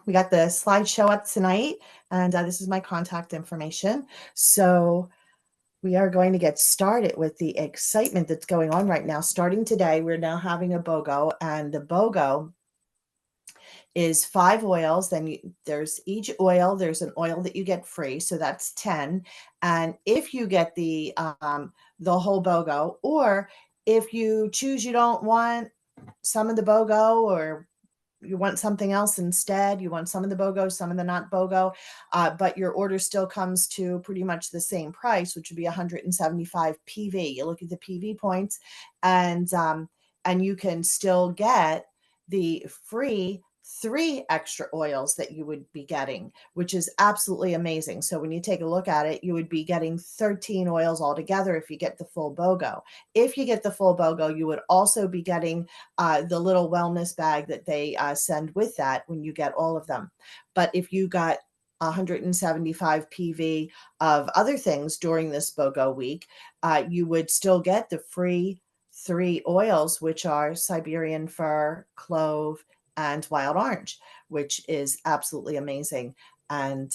we got the slideshow up tonight, and this is my contact information. So we are going to get started with the excitement that's going on right now. Starting today, we're now having a BOGO, and the BOGO is 5 oils. Then there's each oil, there's an oil that you get free, so that's 10. And if you get the whole BOGO, or if you choose you don't want some of the BOGO, or you want something else instead, you want some of the BOGO, some of the not BOGO, but your order still comes to pretty much the same price, which would be 175 PV. You look at the PV points, and you can still get the free 3 extra oils that you would be getting, which is absolutely amazing. So when you take a look at it, you would be getting 13 oils altogether if you get the full BOGO. If you get the full BOGO, you would also be getting the little wellness bag that they send with that when you get all of them. But if you got 175 PV of other things during this BOGO week, you would still get the free 3 oils, which are Siberian fir, clove, and wild orange, which is absolutely amazing. And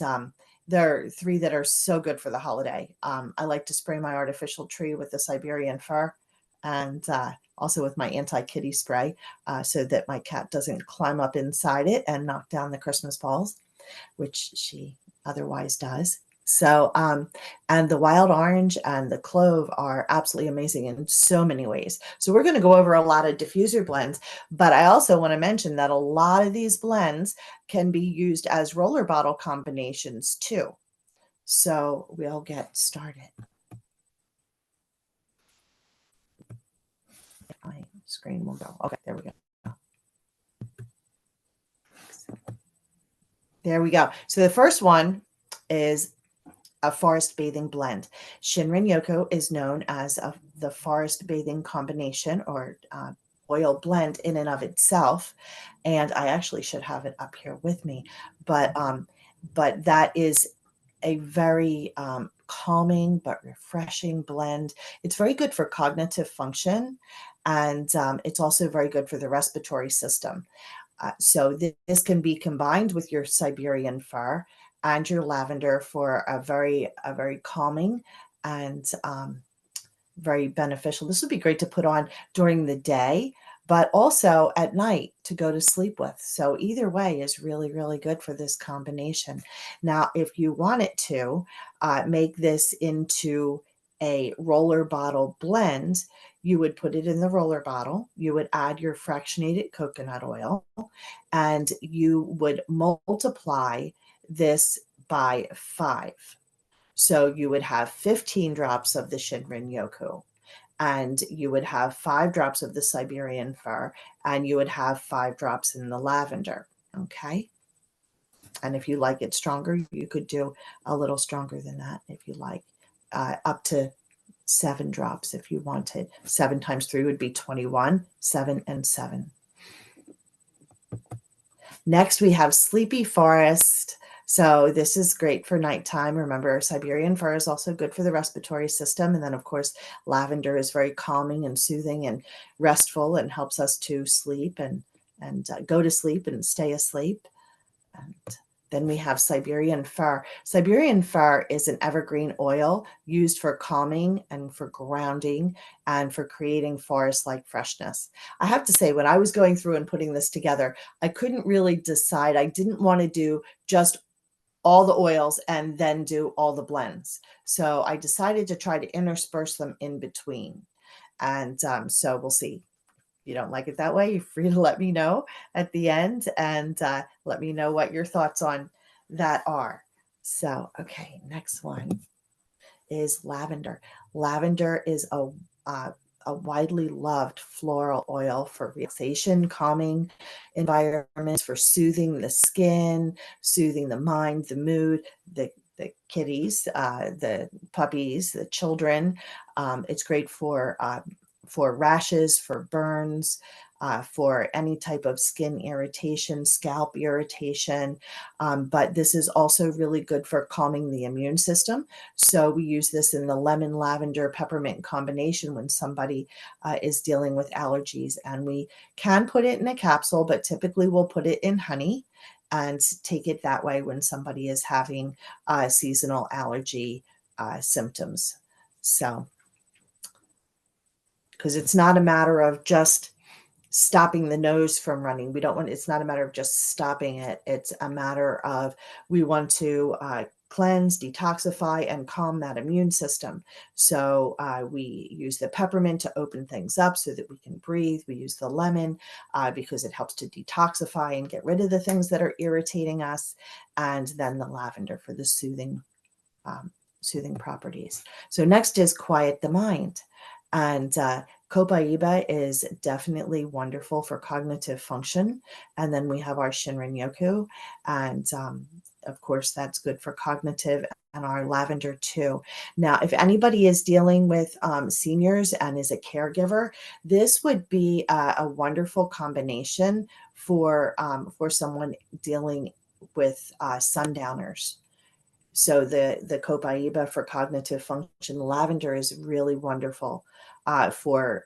there are 3 that are so good for the holiday. I like to spray my artificial tree with the Siberian fir, and also with my anti-kitty spray, so that my cat doesn't climb up inside it and knock down the Christmas balls, which she otherwise does. So, and the wild orange and the clove are absolutely amazing in so many ways. So we're going to go over a lot of diffuser blends, but I also want to mention that a lot of these blends can be used as roller bottle combinations too. So we'll get started. My screen will go. Okay, there we go. There we go. So the first one is a forest bathing blend. Shinrin Yoku is known as the forest bathing combination, or oil blend in and of itself. And I actually should have it up here with me, but that is a very calming but refreshing blend. It's very good for cognitive function, and it's also very good for the respiratory system. So this can be combined with your Siberian fir and your lavender for a very calming and very beneficial. This would be great to put on during the day, but also at night to go to sleep with. So either way is really, really good for this combination. Now, if you wanted to make this into a roller bottle blend, you would put it in the roller bottle, you would add your fractionated coconut oil, and you would multiply this by 5. So you would have 15 drops of the Shinrin Yoku, and you would have 5 drops of the Siberian fir, and you would have 5 drops in the lavender. Okay. And if you like it stronger, you could do a little stronger than that if you like, up to 7 drops if you wanted. 7 times 3 would be 21, 7 and 7. Next, we have Sleepy Forest. So this is great for nighttime. Remember, Siberian fir is also good for the respiratory system. And then, of course, lavender is very calming and soothing and restful and helps us to sleep and go to sleep and stay asleep. And then we have Siberian fir. Siberian fir is an evergreen oil used for calming and for grounding and for creating forest-like freshness. I have to say, when I was going through and putting this together, I couldn't really decide. I didn't want to do just all the oils and then do all the blends. So I decided to try to intersperse them in between. And so we'll see. You don't like it that way, you're free to let me know at the end, and let me know what your thoughts on that are. So, okay, next one is lavender. Lavender is a widely loved floral oil for relaxation, calming environments, for soothing the skin, soothing the mind, the mood, the kitties, the puppies, the children. It's great for rashes, for burns, for any type of skin irritation, scalp irritation. But this is also really good for calming the immune system. So we use this in the lemon, lavender, peppermint combination when somebody is dealing with allergies. And we can put it in a capsule, but typically we'll put it in honey. and take it that way when somebody is having seasonal allergy symptoms. So, because it's not a matter of just stopping the nose from running. We don't want, it's not a matter of just stopping it. It's a matter of, we want to cleanse, detoxify, and calm that immune system. So we use the peppermint to open things up so that we can breathe. We use the lemon because it helps to detoxify and get rid of the things that are irritating us. And then the lavender for the soothing properties. So next is quiet the mind. And Copaiba is definitely wonderful for cognitive function. And then we have our Shinrin Yoku. And of course, that's good for cognitive, and our lavender too. Now, if anybody is dealing with seniors and is a caregiver, this would be a wonderful combination for someone dealing with sundowners. So the Copaiba for cognitive function, lavender is really wonderful for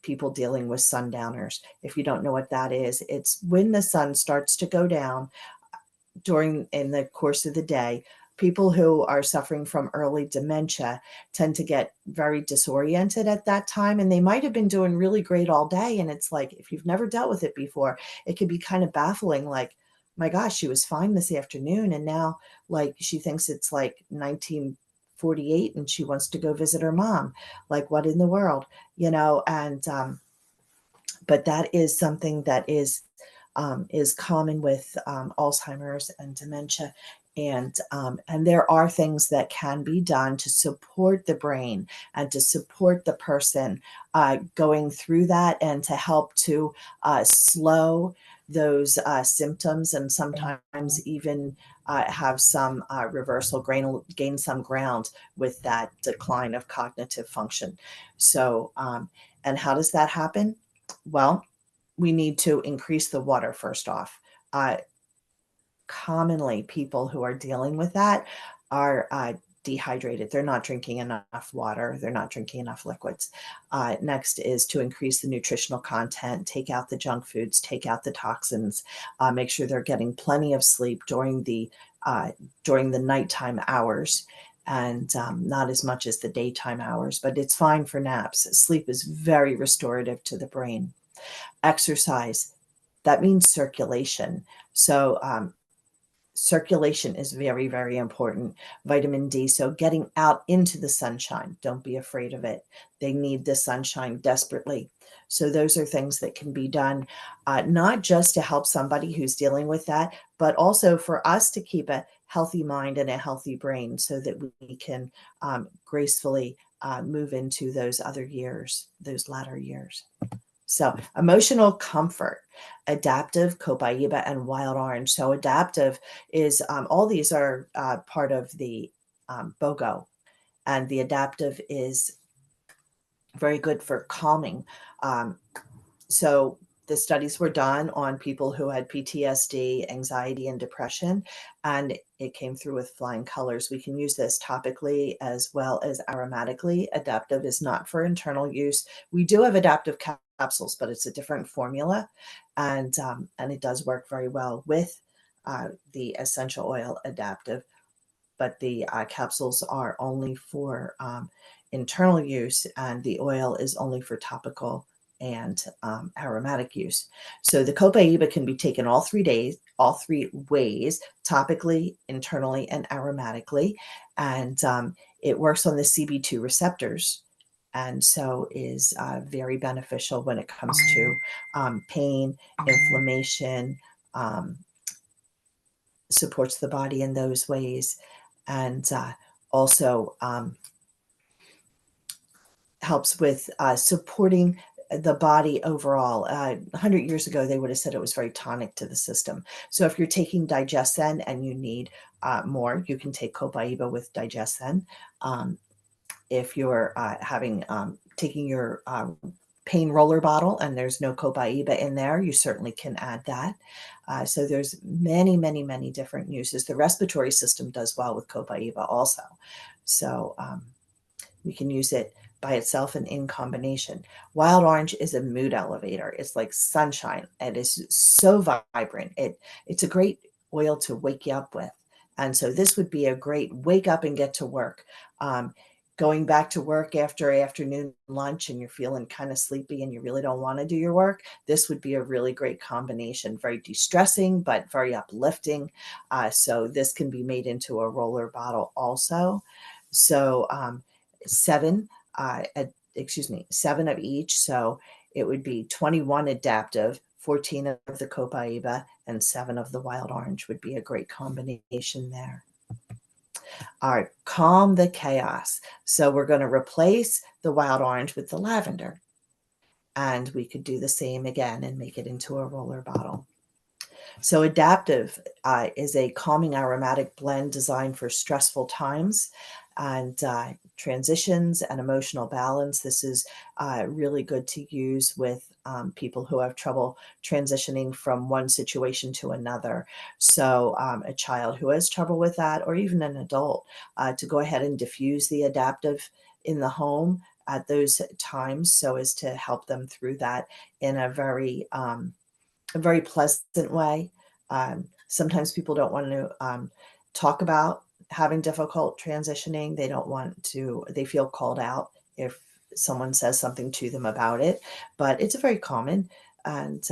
people dealing with sundowners. If you don't know what that is, it's when the sun starts to go down in the course of the day. People who are suffering from early dementia tend to get very disoriented at that time, and they might have been doing really great all day. And it's like, if you've never dealt with it before, it can be kind of baffling. Like, my gosh, she was fine this afternoon, and now like she thinks it's like 1948 and she wants to go visit her mom. Like, what in the world, you know? And but that is something that is common with Alzheimer's and dementia. And there are things that can be done to support the brain and to support the person going through that, and to help to slow those symptoms, and sometimes even have some reversal, gain some ground with that decline of cognitive function. So, and how does that happen? Well, we need to increase the water first off. Commonly, people who are dealing with that are dehydrated. They're not drinking enough water. They're not drinking enough liquids. Next is to increase the nutritional content, take out the junk foods, take out the toxins, make sure they're getting plenty of sleep during the nighttime hours, and not as much as the daytime hours, but it's fine for naps. Sleep is very restorative to the brain. Exercise, that means circulation. So circulation is very, very important. Vitamin D, so getting out into the sunshine. Don't be afraid of it. They need the sunshine desperately. So those are things that can be done, not just to help somebody who's dealing with that, but also for us to keep a healthy mind and a healthy brain, so that we can gracefully move into those other years, those latter years. So emotional comfort, adaptive, copaiba, and wild orange. So adaptive is all these are part of the BOGO, and the adaptive is very good for calming. So the studies were done on people who had PTSD, anxiety, and depression, and it came through with flying colors. We can use this topically as well as aromatically. Adaptive is not for internal use. We do have adaptive capsules, but it's a different formula, and it does work very well with the essential oil adaptive. But the capsules are only for internal use, and the oil is only for topical and aromatic use. So the copaiba can be taken all 3 days, all 3 ways: topically, internally, and aromatically. And it works on the CB2 receptors, and so is very beneficial when it comes to pain, inflammation, supports the body in those ways, and also helps with supporting the body overall. 100 years ago, they would have said it was very tonic to the system. So if you're taking Digesten and you need more, you can take Copaiba with Digesten. If you're taking your pain roller bottle and there's no Copaiba in there, you certainly can add that. So there's many, many, many different uses. The respiratory system does well with Copaiba also. So we can use it by itself and in combination. Wild orange is a mood elevator. It's like sunshine. It is so vibrant. It's a great oil to wake you up with. And so this would be a great wake up and get to work. Going back to work after afternoon lunch and you're feeling kind of sleepy and you really don't want to do your work, this would be a really great combination. Very de-stressing, but very uplifting. So this can be made into a roller bottle also. So seven, seven of each. So it would be 21 adaptive, 14 of the copaiba, and 7 of the wild orange would be a great combination there. All right, calm the chaos. So we're going to replace the wild orange with the lavender. And we could do the same again and make it into a roller bottle. So adaptive is a calming aromatic blend designed for stressful times and transitions and emotional balance. This is really good to use with people who have trouble transitioning from one situation to another. So a child who has trouble with that, or even an adult, to go ahead and diffuse the adaptive in the home at those times so as to help them through that in a very pleasant way. Sometimes people don't want to talk about having difficult transitioning. They don't want to, they feel called out if someone says something to them about it, but it's a very common and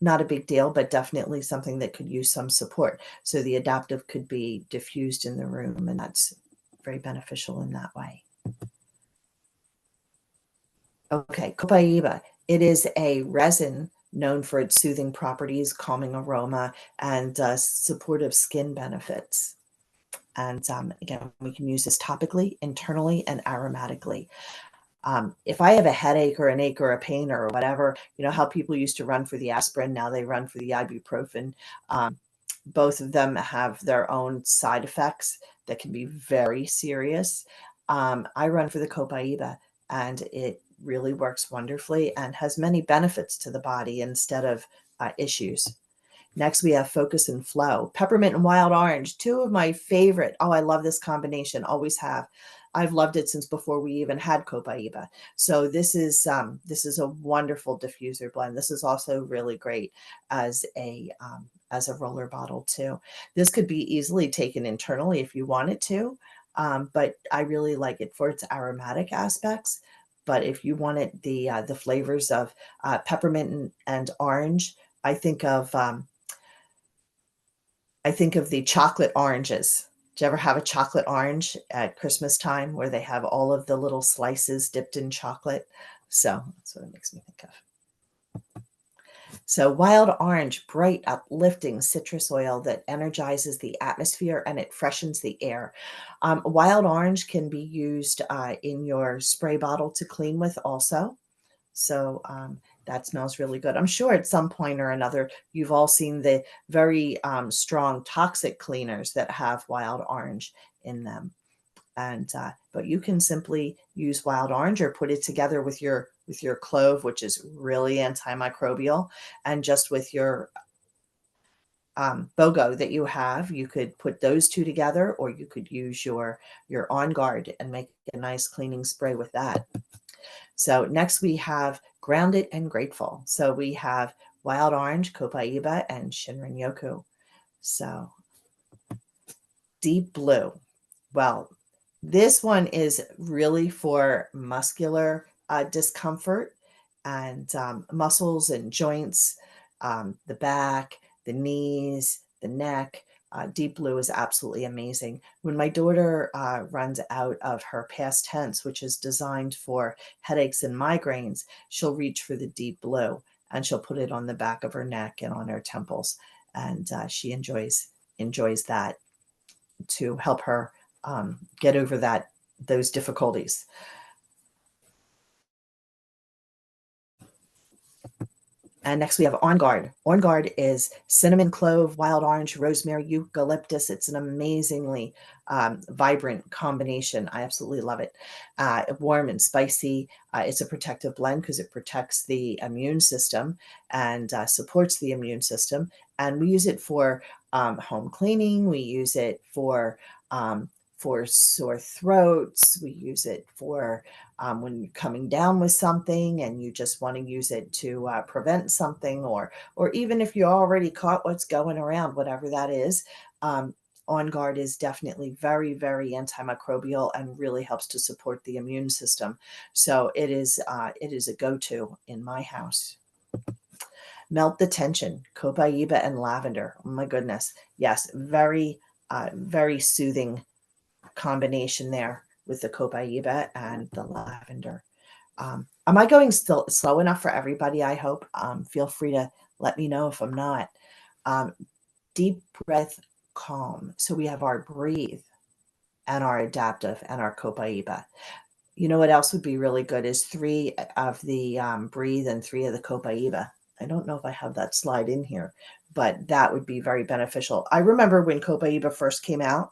not a big deal, but definitely something that could use some support. So the adaptive could be diffused in the room, and that's very beneficial in that way. Okay, copaiba. It is a resin known for its soothing properties, calming aroma, and supportive skin benefits. And again, we can use this topically, internally, and aromatically. If I have a headache or an ache or a pain or whatever, you know how people used to run for the aspirin, now they run for the ibuprofen. Both of them have their own side effects that can be very serious. I run for the copaiba, and it really works wonderfully and has many benefits to the body instead of issues. Next, we have Focus and Flow. Peppermint and wild orange, two of my favorite. Oh, I love this combination, always have. I've loved it since before we even had copaiba. So this is a wonderful diffuser blend. This is also really great as a roller bottle too. This could be easily taken internally if you wanted to, but I really like it for its aromatic aspects. But if you wanted the flavors of peppermint and orange, I think of the chocolate oranges. Do you ever have a chocolate orange at Christmas time where they have all of the little slices dipped in chocolate? So that's what it makes me think of. So wild orange, bright, uplifting citrus oil that energizes the atmosphere and it freshens the air. Wild orange can be used in your spray bottle to clean with also. So that smells really good. I'm sure at some point or another, you've all seen the very strong toxic cleaners that have wild orange in them. And but you can simply use wild orange or put it together with your clove, which is really antimicrobial, and just with your BOGO that you have, you could put those two together, or you could use your On Guard and make a nice cleaning spray with that. So next we have Grounded and Grateful. So we have wild orange, copaiba, and Shinrin Yoku. So deep blue. Well, this one is really for muscular discomfort and muscles and joints, the back, the knees, the neck. Deep blue is absolutely amazing. When my daughter runs out of her past tense, which is designed for headaches and migraines, she'll reach for the deep blue and she'll put it on the back of her neck and on her temples. And she enjoys that to help her get over those difficulties. And next we have On Guard. On Guard is cinnamon, clove, wild orange, rosemary, eucalyptus. It's an amazingly vibrant combination. I absolutely love it. Warm and spicy. It's a protective blend because it protects the immune system and supports the immune system. And we use it for home cleaning. We use it for sore throats. We use it for when you're coming down with something and you just want to use it to prevent something, or even if you already caught what's going around, whatever that is. On Guard is definitely very, very antimicrobial and really helps to support the immune system. So it is a go-to in my house. Melt the tension, copaiba and lavender. Oh my goodness. Yes, very, very soothing combination there with the copaiba and the lavender. Am I going still slow enough for everybody? I hope. Feel free to let me know if I'm not. Deep breath, calm. So we have our breathe and our adaptive and our copaiba. You know what else would be really good is 3 of the breathe and 3 of the copaiba. I don't know if I have that slide in here, but that would be very beneficial. I remember when copaiba first came out,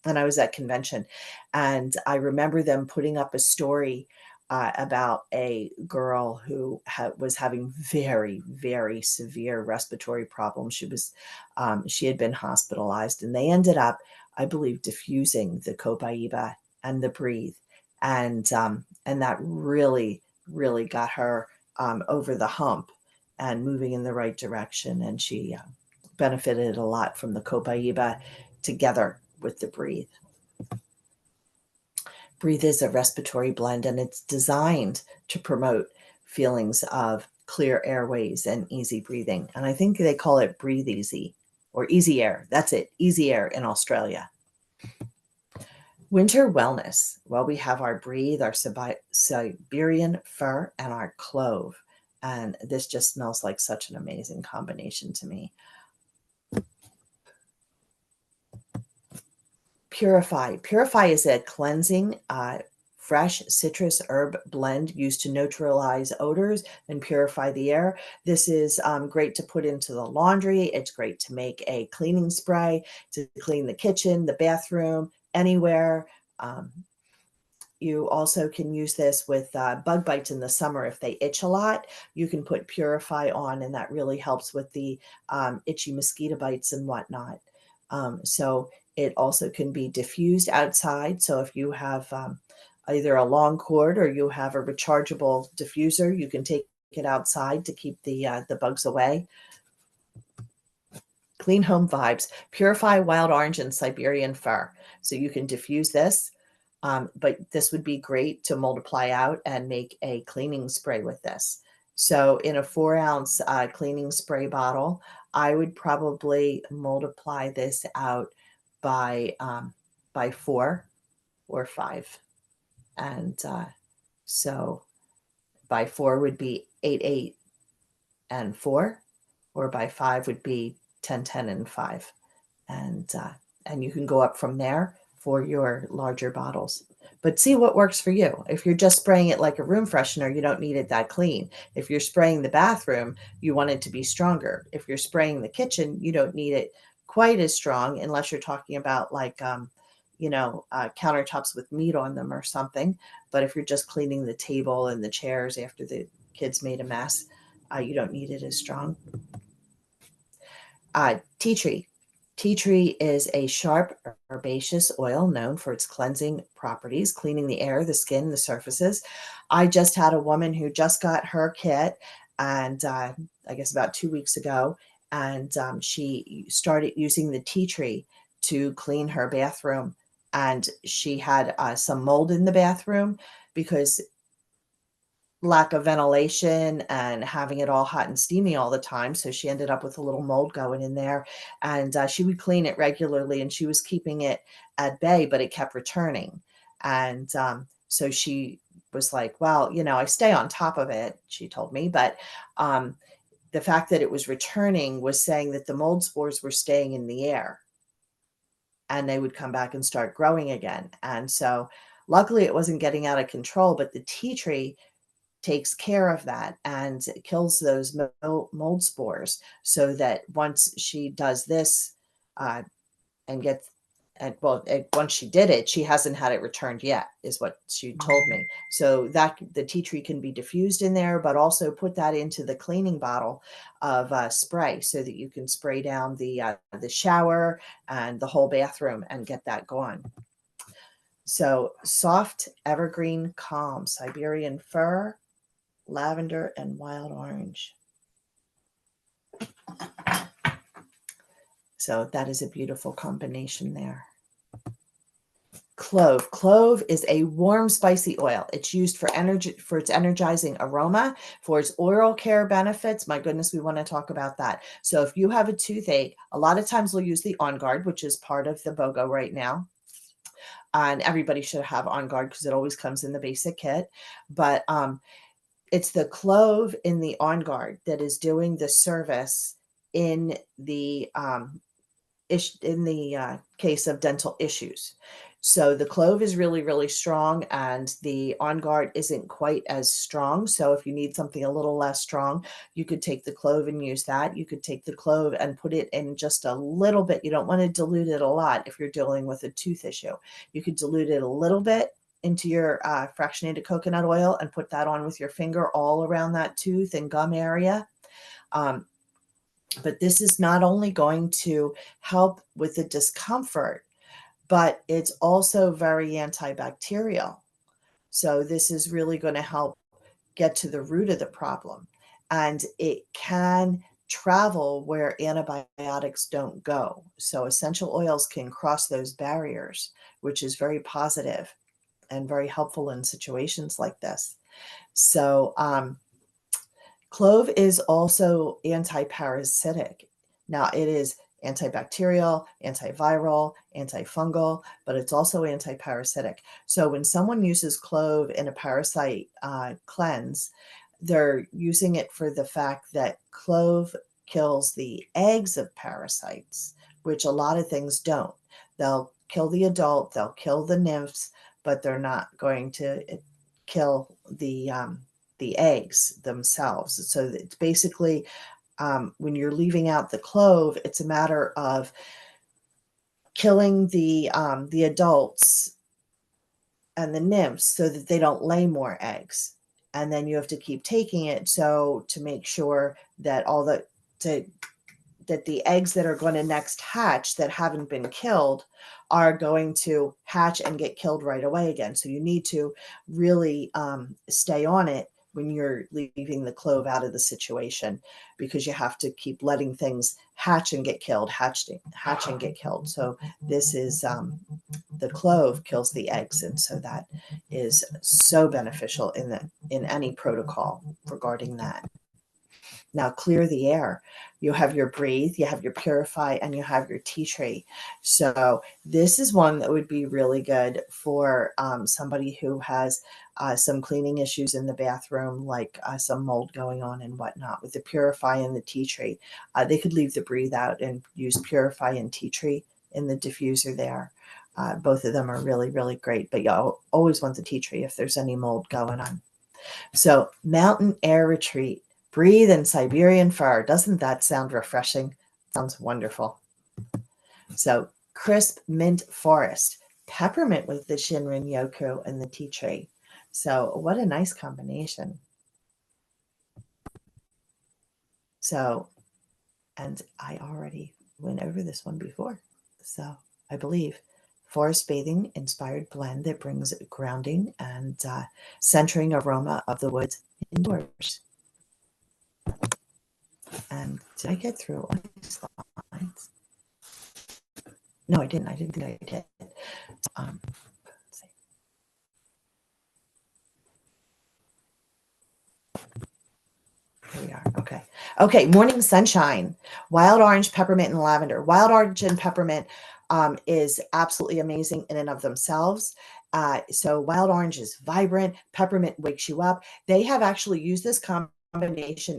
and I was at convention, and I remember them putting up a story about a girl who was having very, very severe respiratory problems. She had been hospitalized, and they ended up, I believe, diffusing the copaiba and the breathe, and that really, really got her over the hump and moving in the right direction. And she benefited a lot from the copaiba together with the breathe. Breathe is a respiratory blend, and it's designed to promote feelings of clear airways and easy breathing. And I think they call it Breathe Easy or Easy Air. That's it, Easy Air in Australia. Winter wellness. Well, we have our breathe, our Siberian fir, and our clove. And this just smells like such an amazing combination to me. Purify. Purify is a cleansing, fresh citrus herb blend used to neutralize odors and purify the air. This is great to put into the laundry. It's great to make a cleaning spray to clean the kitchen, the bathroom, anywhere. You also can use this with bug bites in the summer. If they itch a lot, you can put Purify on, and that really helps with the itchy mosquito bites and whatnot. So it also can be diffused outside. So if you have either a long cord or you have a rechargeable diffuser, you can take it outside to keep the bugs away. Clean home vibes. Purify wild orange and Siberian fir. So you can diffuse this. But this would be great to multiply out and make a cleaning spray with this. So in a 4-ounce cleaning spray bottle, I would probably multiply this out by 4 or 5. And so by 4 would be 8, 8, and 4, or by 5 would be 10, 10, and 5. And you can go up from there for your larger bottles. But see what works for you. If you're just spraying it like a room freshener, you don't need it that clean. If you're spraying the bathroom, you want it to be stronger. If you're spraying the kitchen, you don't need it quite as strong unless you're talking about like, countertops with meat on them or something. But if you're just cleaning the table and the chairs after the kids made a mess, you don't need it as strong. Tea tree. Tea tree is a sharp herbaceous oil known for its cleansing properties, cleaning the air, the skin, the surfaces. I just had a woman who just got her kit, and I guess about 2 weeks ago, and she started using the tea tree to clean her bathroom. And she had some mold in the bathroom because lack of ventilation and having it all hot and steamy all the time. So she ended up with a little mold going in there, and she would clean it regularly, and she was keeping it at bay, but it kept returning. And so she was like, well, I stay on top of it, she told me, but the fact that it was returning was saying that the mold spores were staying in the air and they would come back and start growing again. And so luckily it wasn't getting out of control, but the tea tree takes care of that and kills those mold spores, so that once she does this and gets, once she did it, she hasn't had it returned yet, is what she told me. So that the tea tree can be diffused in there, but also put that into the cleaning bottle of spray so that you can spray down the shower and the whole bathroom and get that gone. So soft, evergreen, calm, Siberian fir, lavender, and wild orange. So that is a beautiful combination there. Clove. Clove is a warm, spicy oil. It's used for energy, for its energizing aroma, for its oral care benefits. My goodness, we want to talk about that. So if you have a toothache, a lot of times we'll use the On Guard, which is part of the BOGO right now. And everybody should have On Guard because it always comes in the basic kit. But it's the clove in the On Guard that is doing the service in the case of dental issues. So the clove is really, really strong, and the On Guard isn't quite as strong. So if you need something a little less strong, you could take the clove and use that. You could take the clove and put it in just a little bit. You don't want to dilute it a lot if you're dealing with a tooth issue. You could dilute it a little bit into your fractionated coconut oil and put that on with your finger all around that tooth and gum area. But this is not only going to help with the discomfort, but it's also very antibacterial. So this is really going to help get to the root of the problem. And it can travel where antibiotics don't go. So essential oils can cross those barriers, which is very positive and very helpful in situations like this. So clove is also anti-parasitic. Now, it is antibacterial, antiviral, antifungal, but it's also anti-parasitic. So when someone uses clove in a parasite cleanse, they're using it for the fact that clove kills the eggs of parasites, which a lot of things don't. They'll kill the adult, they'll kill the nymphs, but they're not going to kill the eggs themselves. So it's basically when you're leaving out the clove, it's a matter of killing the adults and the nymphs so that they don't lay more eggs. And then you have to keep taking it so to make sure that that the eggs that are going to next hatch that haven't been killed are going to hatch and get killed right away again. So you need to really stay on it when you're leaving the clove out of the situation, because you have to keep letting things hatch and get killed, hatch and get killed. So this is the clove kills the eggs, and so that is so beneficial in any protocol regarding that. Now clear the air. You have your breathe, you have your purify, and you have your tea tree. So this is one that would be really good for somebody who has some cleaning issues in the bathroom, like some mold going on and whatnot. With the purify and the tea tree, they could leave the breathe out and use purify and tea tree in the diffuser there. Both of them are really, really great, but you always want the tea tree if there's any mold going on. So mountain air retreat. Breathe in Siberian fir. Doesn't that sound refreshing? Sounds wonderful. So crisp mint forest. Peppermint with the Shinrin Yoku and the tea tree. So what a nice combination. So, and I already went over this one before. So I believe forest bathing inspired blend that brings grounding and centering aroma of the woods indoors. And did I get through all these lines? No, I didn't. I didn't think I did. Let's see. Here we are. Okay. Okay. Morning sunshine. Wild orange, peppermint, and lavender. Wild orange and peppermint is absolutely amazing in and of themselves. So wild orange is vibrant. Peppermint wakes you up. They have actually used this combination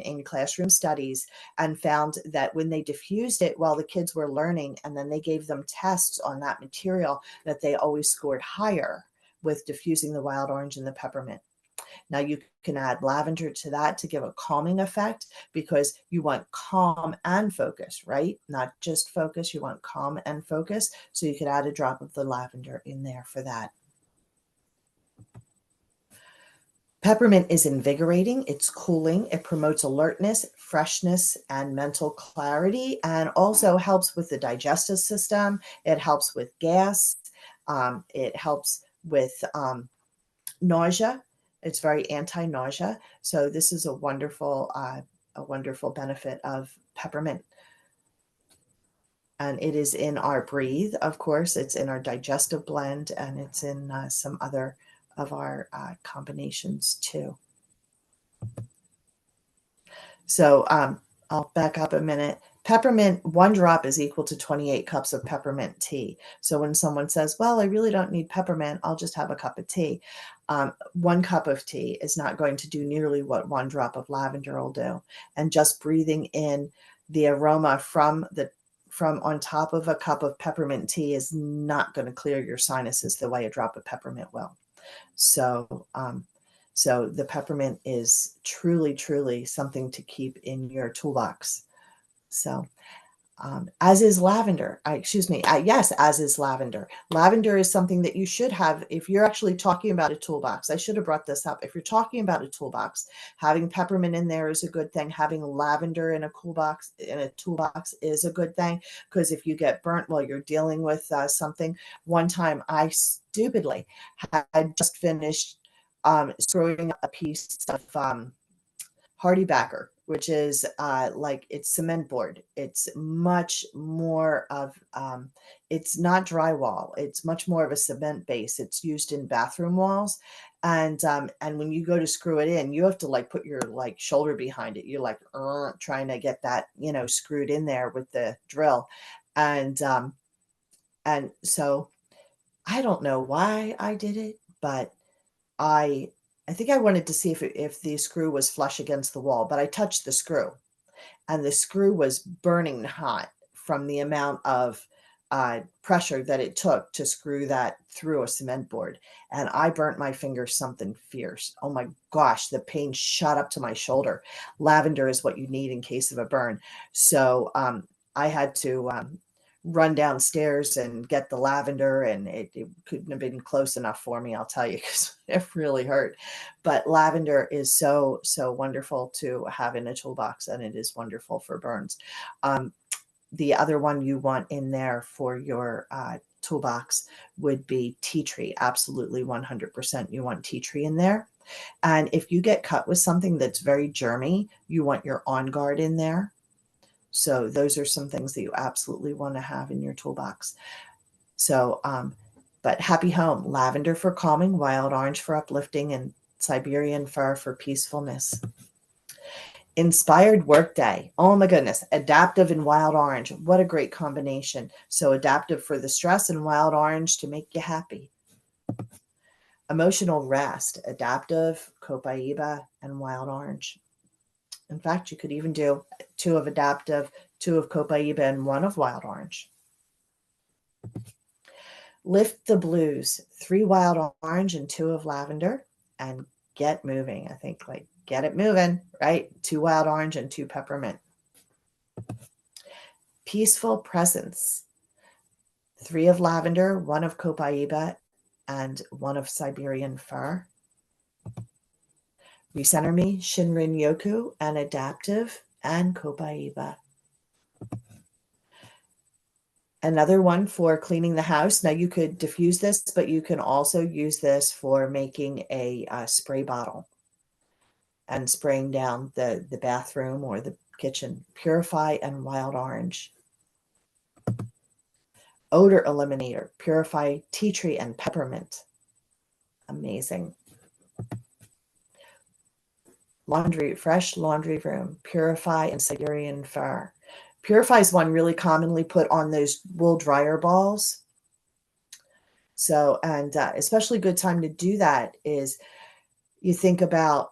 in classroom studies and found that when they diffused it while the kids were learning, and then they gave them tests on that material, that they always scored higher with diffusing the wild orange and the peppermint. Now you can add lavender to that to give a calming effect, because you want calm and focus, right? Not just focus, you want calm and focus. So you could add a drop of the lavender in there for that. Peppermint is invigorating, it's cooling, it promotes alertness, freshness, and mental clarity, and also helps with the digestive system. It helps with gas. It helps with nausea. It's very anti-nausea. So this is a wonderful benefit of peppermint. And it is in our Breathe, of course. It's in our digestive blend, and it's in some other of our combinations too. So I'll back up a minute. Peppermint, 1 drop is equal to 28 cups of peppermint tea. So when someone says, well, I really don't need peppermint, I'll just have a cup of tea. 1 cup of tea is not going to do nearly what 1 drop of lavender will do. And just breathing in the aroma from on top of a cup of peppermint tea is not going to clear your sinuses the way a drop of peppermint will. So, so the peppermint is truly, truly something to keep in your toolbox. So, as is lavender. Yes, as is lavender. Lavender is something that you should have if you're actually talking about a toolbox. I should have brought this up. If you're talking about a toolbox, having peppermint in there is a good thing. Having lavender in a toolbox is a good thing, because if you get burnt while you're dealing with something. One time I stupidly had just finished screwing a piece of Hardy backer, which is like it's cement board. It's much more of, it's not drywall. It's much more of a cement base. It's used in bathroom walls. And when you go to screw it in, you have to like put your like shoulder behind it. You're like trying to get that, screwed in there with the drill. And so I don't know why I did it, but I think I wanted to see if the screw was flush against the wall, but I touched the screw, and the screw was burning hot from the amount of pressure that it took to screw that through a cement board. And I burnt my finger something fierce. Oh my gosh, the pain shot up to my shoulder. Lavender is what you need in case of a burn. So I had to run downstairs and get the lavender, and it couldn't have been close enough for me, I'll tell you, because it really hurt. But lavender is so wonderful to have in a toolbox, and it is wonderful for burns. The other one you want in there for your toolbox would be tea tree. Absolutely 100% you want tea tree in there. And if you get cut with something that's very germy, you want your On Guard in there. So those are some things that you absolutely want to have in your toolbox. So, but Happy Home, lavender for calming, wild orange for uplifting, and Siberian fir for peacefulness. Inspired Workday. Oh my goodness. Adaptive and wild orange. What a great combination. So adaptive for the stress and wild orange to make you happy. Emotional rest. Adaptive, copaiba, and wild orange. In fact, you could even do 2 of adaptive, 2 of copaiba, and 1 of wild orange. Lift the blues, 3 wild orange and 2 of lavender, and get moving. I think like get it moving, right? 2 wild orange and 2 peppermint. Peaceful presence, 3 of lavender, 1 of copaiba, and 1 of Siberian fir. Recenter Me, Shinrin Yoku, and adaptive, and copaiba. Another one for cleaning the house. Now you could diffuse this, but you can also use this for making a spray bottle and spraying down the bathroom or the kitchen. Purify and wild orange. Odor eliminator. Purify tea tree and peppermint. Amazing. Laundry, fresh laundry room. Purify and Siberian fir. Purify is one really commonly put on those wool dryer balls. So, and especially good time to do that is you think about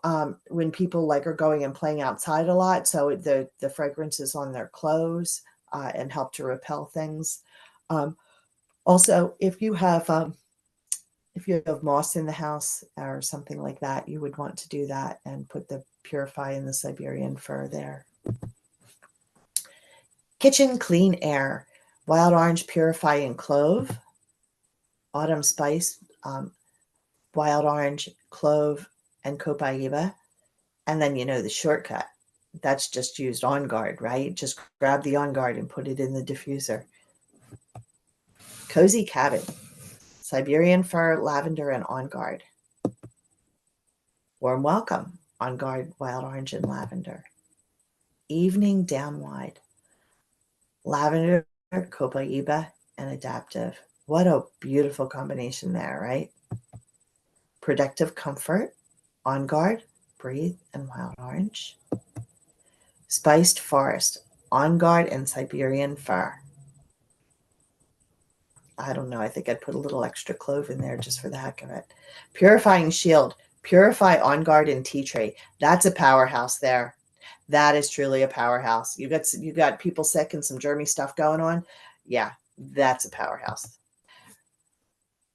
when people like are going and playing outside a lot. So the fragrance is on their clothes and help to repel things. Also, if you have moss in the house or something like that, you would want to do that and put the Purify and the Siberian fir there. Kitchen clean air, wild orange, Purify, and clove. Autumn spice, wild orange, clove, and copaiba. And then the shortcut. That's just used On Guard, right? Just grab the On Guard and put it in the diffuser. Cozy cabin. Siberian fir, lavender, and on guard. Warm welcome, on guard, wild orange, and lavender. Evening down wide. Lavender, copaiba, and adaptive. What a beautiful combination there, right? Productive comfort, on guard, breathe, and wild orange. Spiced forest, on guard, and Siberian fir. I don't know. I think I'd put a little extra clove in there just for the heck of it. Purifying shield, purify, on guard, and tea tree. That's a powerhouse there. That is truly a powerhouse. You got people sick and some germy stuff going on. Yeah, that's a powerhouse.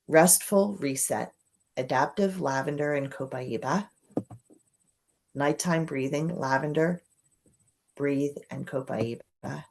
Restful reset, adaptive, lavender, and copaiba. Nighttime breathing, lavender, breathe, and copaiba.